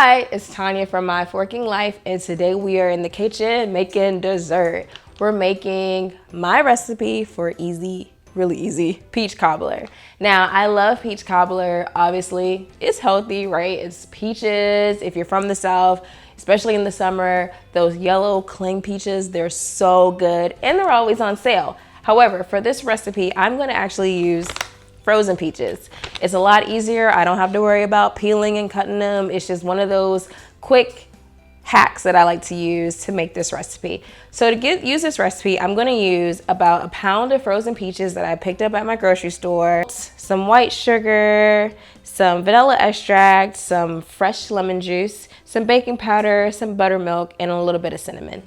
Hi, it's Tanya from My Forking Life, and today we are in the kitchen making dessert. We're making my recipe for really easy peach cobbler. Now, I love peach cobbler. Obviously, it's healthy, right? It's peaches. If you're from the South, especially in the summer, those yellow cling peaches, they're so good, and they're always on sale. However, for this recipe, I'm gonna actually use frozen peaches. It's a lot easier. I don't have to worry about peeling and cutting them. It's just one of those quick hacks that I like to use to make this recipe. So to use this recipe, I'm gonna use about a pound of frozen peaches that I picked up at my grocery store, some white sugar, some vanilla extract, some fresh lemon juice, some baking powder, some buttermilk, and a little bit of cinnamon.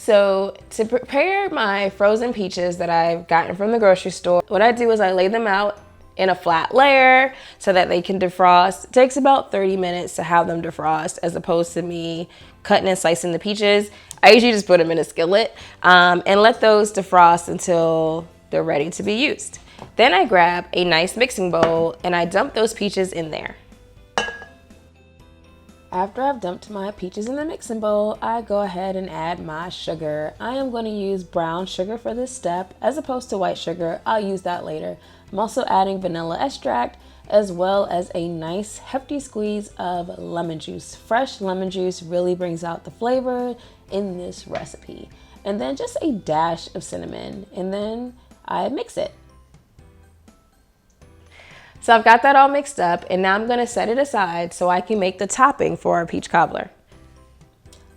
So to prepare my frozen peaches that I've gotten from the grocery store, what I do is I lay them out in a flat layer so that they can defrost. It takes about 30 minutes to have them defrost as opposed to me cutting and slicing the peaches. I usually just put them in a skillet and let those defrost until they're ready to be used. Then I grab a nice mixing bowl and I dump those peaches in there. After I've dumped my peaches in the mixing bowl, I go ahead and add my sugar. I am going to use brown sugar for this step as opposed to white sugar. I'll use that later. I'm also adding vanilla extract as well as a nice hefty squeeze of lemon juice. Fresh lemon juice really brings out the flavor in this recipe. And then just a dash of cinnamon, and then I mix it. So I've got that all mixed up, and now I'm gonna set it aside so I can make the topping for our peach cobbler.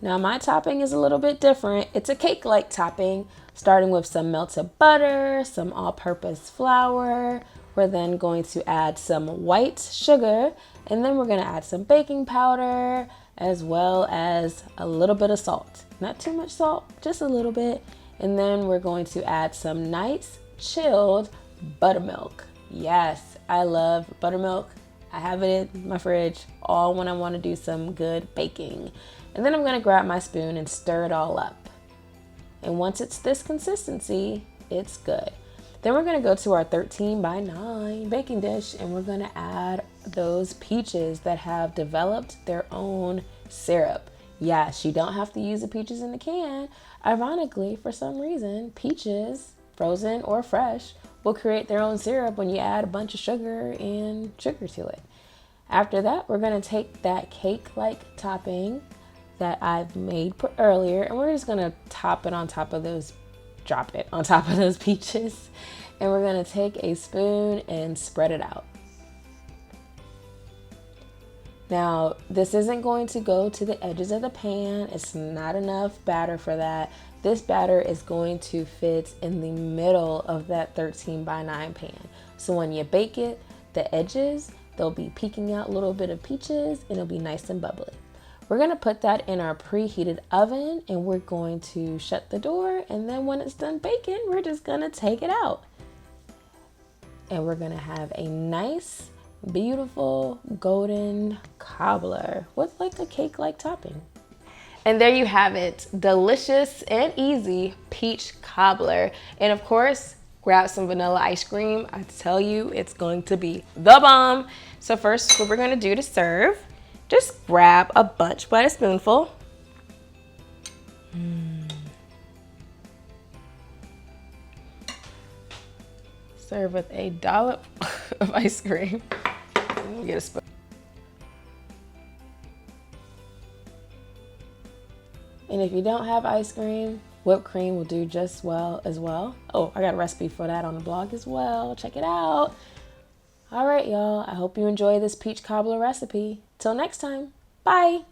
Now my topping is a little bit different. It's a cake-like topping, starting with some melted butter, some all-purpose flour. We're then going to add some white sugar, and then we're gonna add some baking powder, as well as a little bit of salt. Not too much salt, just a little bit. And then we're going to add some nice chilled buttermilk. Yes, I love buttermilk. I have it in my fridge all when I want to do some good baking. And then I'm going to grab my spoon and stir it all up. And once it's this consistency, it's good. Then we're going to go to our 13 by 9 baking dish, and we're going to add those peaches that have developed their own syrup. Yes, you don't have to use the peaches in the can. Ironically, for some reason, peaches, frozen or fresh, will create their own syrup when you add a bunch of sugar to it. After that, we're gonna take that cake-like topping that I've made earlier, and we're just gonna top it on top of those, drop it on top of those peaches. And we're gonna take a spoon and spread it out. Now, this isn't going to go to the edges of the pan. It's not enough batter for that. This batter is going to fit in the middle of that 13 by 9 pan. So when you bake it, the edges, they'll be peeking out a little bit of peaches and it'll be nice and bubbly. We're gonna put that in our preheated oven, and we're going to shut the door, and then when it's done baking, we're just gonna take it out. And we're gonna have a nice, beautiful golden cobbler with like a cake-like topping. And there you have it, delicious and easy peach cobbler. And of course, grab some vanilla ice cream. I tell you, it's going to be the bomb. So first, what we're gonna do to serve, just grab a bunch by a spoonful. Serve with a dollop of ice cream. Get a spoon. And if you don't have ice cream, whipped cream will do just well as well. Oh, I got a recipe for that on the blog as well. Check it out. All right, y'all. I hope you enjoy this peach cobbler recipe. Till next time. Bye.